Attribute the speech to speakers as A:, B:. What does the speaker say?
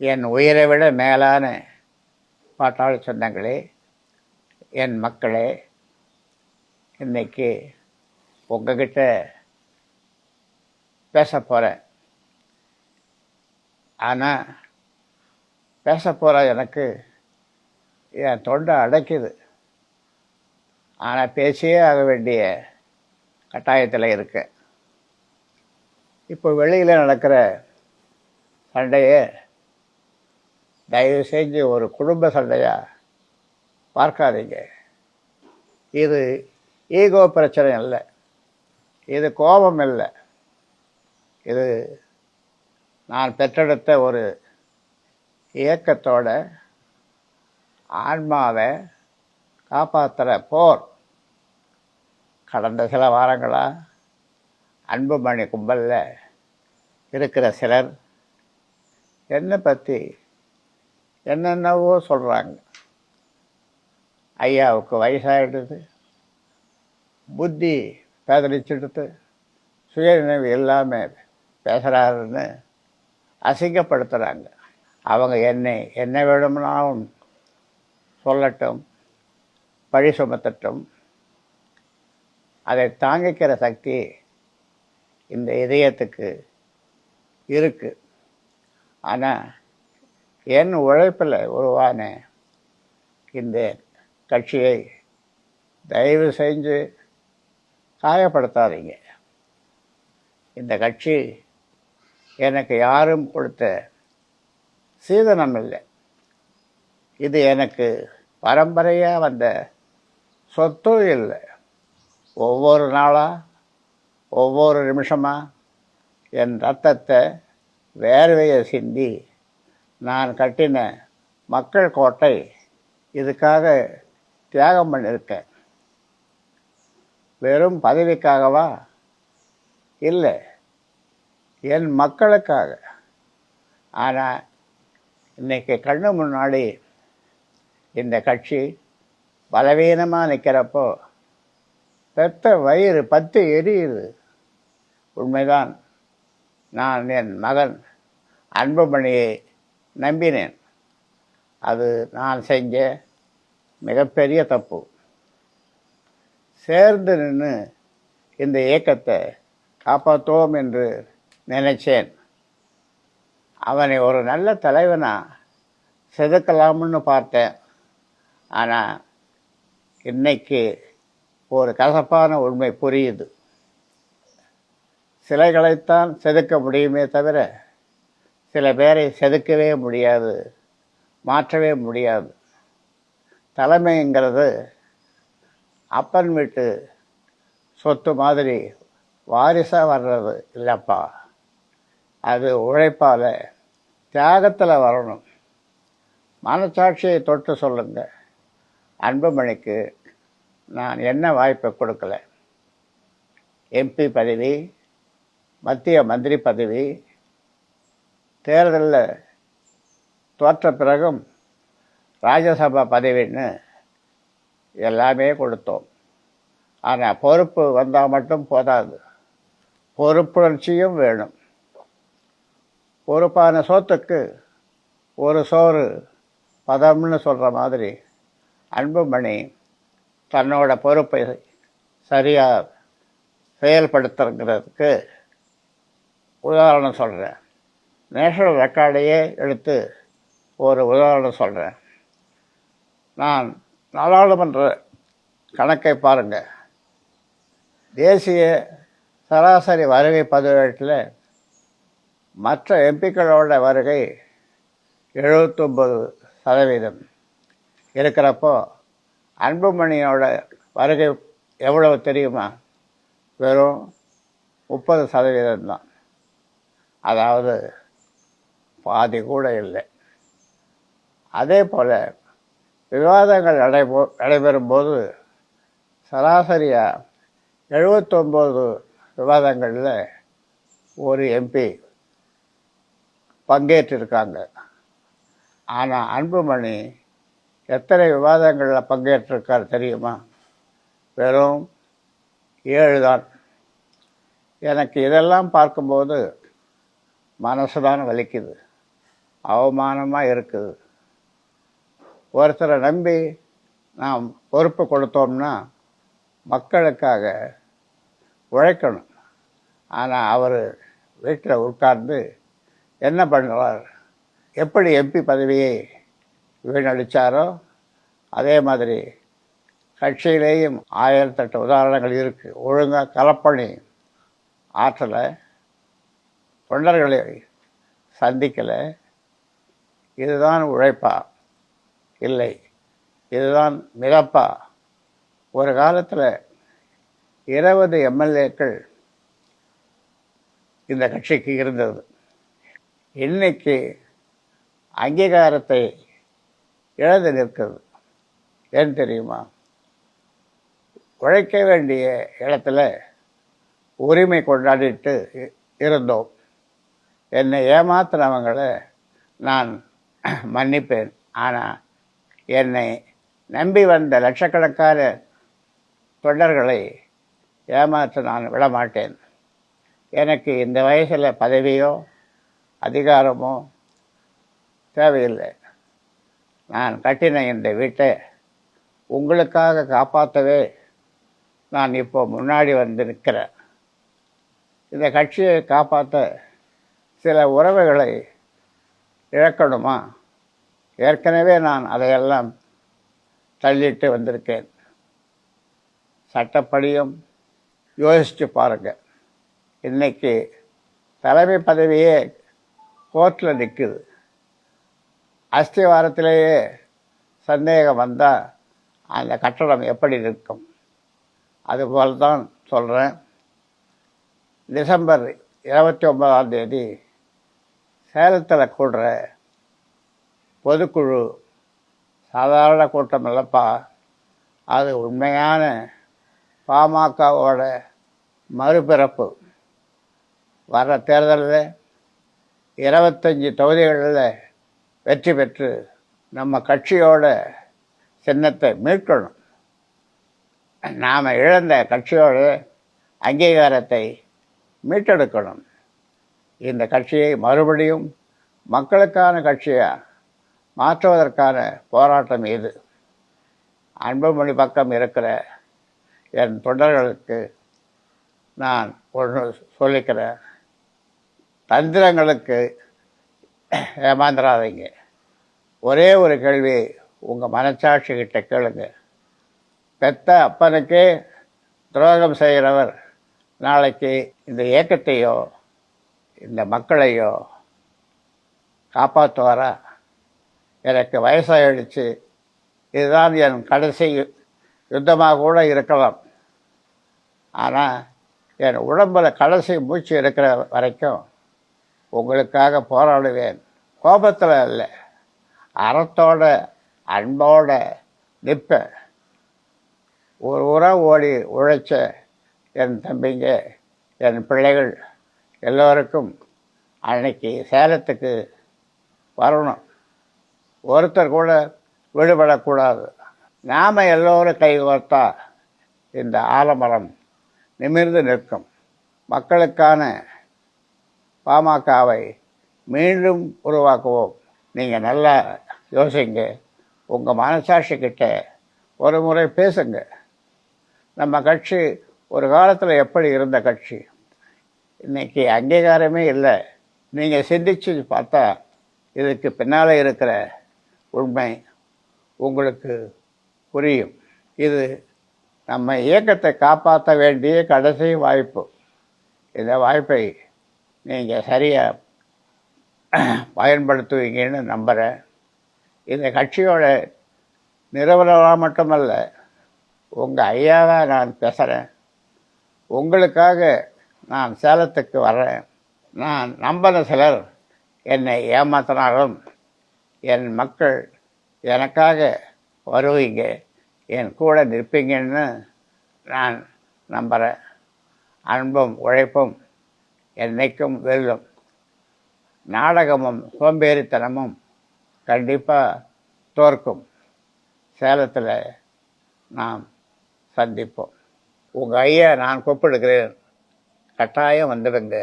A: என் உயிரை விட மேலான பாட்டாளி சொந்தங்களே, என் மக்களே, இன்னைக்கு உங்ககிட்ட பேச போகிறேன். ஆனால் பேச போகிற எனக்கு என் தொண்டை அடைக்குது. ஆனால் பேசியே ஆக வேண்டிய கட்டாயத்தில் இருக்கேன். இப்போ வெளியில் நடக்கிற சண்டையை தயவு செஞ்சு ஒரு குடும்ப சண்டையாக பார்க்காதீங்க. இது ஈகோ பிரச்சனை இல்லை, இது கோபம் இல்லை, இது நான் பெற்றெடுத்த ஒரு இயக்கத்தோட ஆன்மாவை காப்பாற்றுற போர். கடந்த சில வாரங்களாக அன்புமணி கும்பலில் இருக்கிற சிலர் என்னை பற்றி என்னென்னவோ சொல்கிறாங்க. ஐயாவுக்கு வயசாகிடுது, புத்தி பேதலிச்சுடுத்து, சுயநினைவு இல்லாமல் பேசுகிறாருன்னு அசிங்கப்படுத்துகிறாங்க. அவங்க என்ன வேணும்னாலும் சொல்லட்டும், பழி சுமத்தட்டும். அதை தாங்கிக்கிற சக்தி இந்த இதயத்துக்கு இருக்குது. ஆனால் என் உழைப்பில் உருவான இந்த கட்சியை தயவு செஞ்சு காயப்படுத்தாதீங்க. இந்த கட்சி எனக்கு யாரும் கொடுத்த சீதனம் இல்லை. இது எனக்கு பரம்பரையாக வந்த சொத்தும் இல்லை. ஒவ்வொரு நாளாக, ஒவ்வொரு நிமிஷமாக என் ரத்தத்தை வேர்வையை சிந்தி நான் கட்டின மக்கள் கோட்டை இதுக்காக தியாகம் பண்ணியிருக்கேன். வெறும் பதவிக்காகவா? இல்லை, என் மக்களுக்காக. ஆனால் இன்றைக்கி கண்ணு முன்னாடி இந்த கட்சி பலவீனமாக நிற்கிறப்போ பெத்த வயிறு பத்து எரியுது. உண்மைதான், நான் என் மகன் அன்புமணியை நம்பினேன். அது நான் செஞ்ச மிகப்பெரிய தப்பு. சேர்ந்து நின்று இந்த இயக்கத்தை காப்பாற்றுவோம் என்று நினைச்சேன். அவனை ஒரு நல்ல தலைவனாக செதுக்கலாம்னு பார்த்தேன். ஆனால் இன்னைக்கு ஒரு கசப்பான உண்மை புரியுது. சிலைகளைத்தான் செதுக்க முடியுமே தவிர சில பேரை செதுக்கவே முடியாது, மாற்றவே முடியாது. தலைமைங்கிறது அப்பன் வீட்டு சொத்து மாதிரி வாரிசாக வர்றது இல்லைப்பா. அது உழைப்பால், தியாகத்தில் வரணும். மனசாட்சியை தொட்டு சொல்லுங்க, அன்புமணிக்கு நான் என்ன வாய்ப்பை கொடுக்கல? எம்பி பதவி, மத்திய மந்திரி பதவி, தேர்தலில் தோற்ற பிறகும் ராஜ்யசபா பதவின்னு எல்லாமே கொடுத்தோம். ஆனால் பொறுப்பு வந்தால் மட்டும் போதாது, பொறுப்புணர்ச்சியும் வேணும். பொறுப்பான சோத்துக்கு ஒரு சோறு பதம்னு சொல்கிற மாதிரி அன்புமணி தன்னோட பொறுப்பை சரியாக செயல்படுத்துறதுக்கு உதாரணம் சொல்கிறேன். நேஷனல் ரெக்கார்டையே எடுத்து ஒரு உதாரணம் சொல்கிறேன். நான் நாடாளுமன்ற கணக்கை பாருங்கள். தேசிய சராசரி வருகை பதிவேட்டில் மற்ற எம்பிக்களோட வருகை 79% இருக்கிறப்போ அன்புமணியோட வருகை எவ்வளவு தெரியுமா? வெறும் 30% தான். அதாவது பாதி கூட இல்லை. அதே போல் விவாதங்கள் நடைபெறும்போது சராசரியாக 79 விவாதங்களில் ஒரு எம்பி பங்கேற்றிருக்காங்க. ஆனால் அன்புமணி எத்தனை விவாதங்களில் பங்கேற்றிருக்கார் தெரியுமா? வெறும் 7 தான். எனக்கு இதெல்லாம் பார்க்கும்போது மனசு தான் வலிக்குது. அவமானமாக இருக்குது. ஒருத்தரை நம்பி நாம் பொறுப்பு கொடுத்தோம்னா மக்களுக்காக உழைக்கணும். ஆனால் அவர் வீட்டில் உட்கார்ந்து என்ன பண்ணுவார்? எப்படி எம்பி பதவியை வீணடித்தாரோ அதே மாதிரி கட்சியிலேயும் 1008 உதாரணங்கள் இருக்குது. ஒழுங்காக கலப்பணி ஆற்றலை, தொண்டர்களை சந்திக்கலை. இதுதான் உழைப்பா? இல்லை, இதுதான் மிதப்பா? ஒரு காலத்தில் 20 எம்எல்ஏக்கள் இந்த கட்சிக்கு இருந்தது. இன்னைக்கு அங்கீகாரத்தை இழந்து நிற்கிறது. ஏன் தெரியுமா? உழைக்க வேண்டிய இடத்துல உரிமை கொண்டாடிட்டு இருந்தோம். என்னை ஏமாத்தினவங்களை நான் மன்னிப்பேன். ஆனால் என்னை நம்பி வந்த லட்சக்கணக்கான தொண்டர்களை ஏமாற்ற நான் விடமாட்டேன். எனக்கு இந்த வயசில் பதவியோ அதிகாரமோ தேவையில்லை. நான் கட்டின இந்த வீட்டை உங்களுக்காக காப்பாற்றவே நான் இப்போ முன்னாடி வந்து நிற்கிறேன். இந்த கட்சியை காப்பாற்ற சில உறவுகளை இழக்கணுமா? ஏற்கனவே நான் அதையெல்லாம் தள்ளிட்டு வந்திருக்கேன். சட்டப்படியும் யோசித்து பாருங்கள். இன்றைக்கி தலைமை பதவியே கோர்ட்டில் நிற்குது. அஸ்திவாரத்திலேயே சந்தேகம் வந்தால் அந்த கட்டடம் எப்படி நிற்கும்? அதுபோல் தான் சொல்கிறேன். டிசம்பர் 29ஆம் தேதி சேலத்தில் கூடுற பொதுக்குழு சாதாரண கூட்டம் இல்லைப்பா. அது உண்மையான பாமகவோட மறுபிறப்பு. வர தேர்தலில் 25 தொகுதிகளில் வெற்றி பெற்று நம்ம கட்சியோட சின்னத்தை மீட்கணும். நாம் இழந்த கட்சியோட அங்கீகாரத்தை மீட்டெடுக்கணும். இந்த கட்சியை மறுபடியும் மக்களுக்கான கட்சியாக மாற்றுவதற்கான போராட்டம் இது. அன்புமணி பக்கம் இருக்கிற என் தொண்டர்களுக்கு நான் ஒன்று சொல்லிக்கிறேன். தந்திரங்களுக்கு ஏமாந்துடாதீங்க. ஒரே ஒரு கேள்வி உங்கள் மனச்சாட்சிக்கிட்ட கேளுங்க. பெத்த அப்பனுக்கே துரோகம் செய்கிறவர் நாளைக்கு இந்த இயக்கத்தையோ இந்த மக்களையோ காப்பாற்றுவாரா? எனக்கு வயசாகிடுச்சு, இதுதான் என் கடைசி யுத்தமாக கூட இருக்கலாம். ஆனால் என் உடம்பில் கடைசி மூச்சு இருக்கிற வரைக்கும் உங்களுக்காக போராடுவேன். கோபத்தில் இல்லை, அறத்தோட அன்போட நிற்பேன். ஒரு உரம் ஓடி உழைச்ச என் தம்பிங்க, என் பிள்ளைகள் எல்லோருக்கும் அன்னைக்கு சேலத்துக்கு வரணும். ஒருத்தர் கூட விடுபடக்கூடாது. நாம் எல்லோரும் கைகோர்த்தா இந்த ஆலமரம் நிமிர்ந்து நிற்கும். மக்களுக்கான பாமகவை மீண்டும் உருவாக்குவோம். நீங்கள் நல்லா யோசிங்க. உங்கள் மனசாட்சிக்கிட்ட ஒரு முறை பேசுங்க. நம்ம கட்சி ஒரு காலத்தில் எப்படி இருந்த கட்சி, இன்றைக்கி அங்கீகாரமே இல்லை. நீங்கள் சிந்திச்சு பார்த்தா இதுக்கு பின்னால் இருக்கிற உண்மை உங்களுக்கு புரியும். இது நம்ம இயக்கத்தை காப்பாற்ற வேண்டிய கடைசி வாய்ப்பு. இந்த வாய்ப்பை நீங்கள் சரியாக பயன்படுத்துவீங்கன்னு நம்புகிறேன். இந்த கட்சியோட நிறுவனராக மட்டுமல்ல, உங்கள் ஐயாவாக நான் பேசுகிறேன். உங்களுக்காக நான் சேலத்துக்கு வர்றேன். நான் நம்பின சிலர் என்னை ஏமாத்தினாலும் என் மக்கள் எனக்காக வருவீங்க, என் கூட நிற்பீங்கன்னு நான் நம்புகிறேன். அன்பும் உழைப்பும் என்னைக்கும் வெல்லும். நாடகமும் சோம்பேறித்தனமும் கண்டிப்பாக தோற்கும். சேலத்தில் நாம் சந்திப்போம். உங்கள் ஐயா நான் கூப்பிடுகிறேன். கட்டாயம் வந்துடுங்க.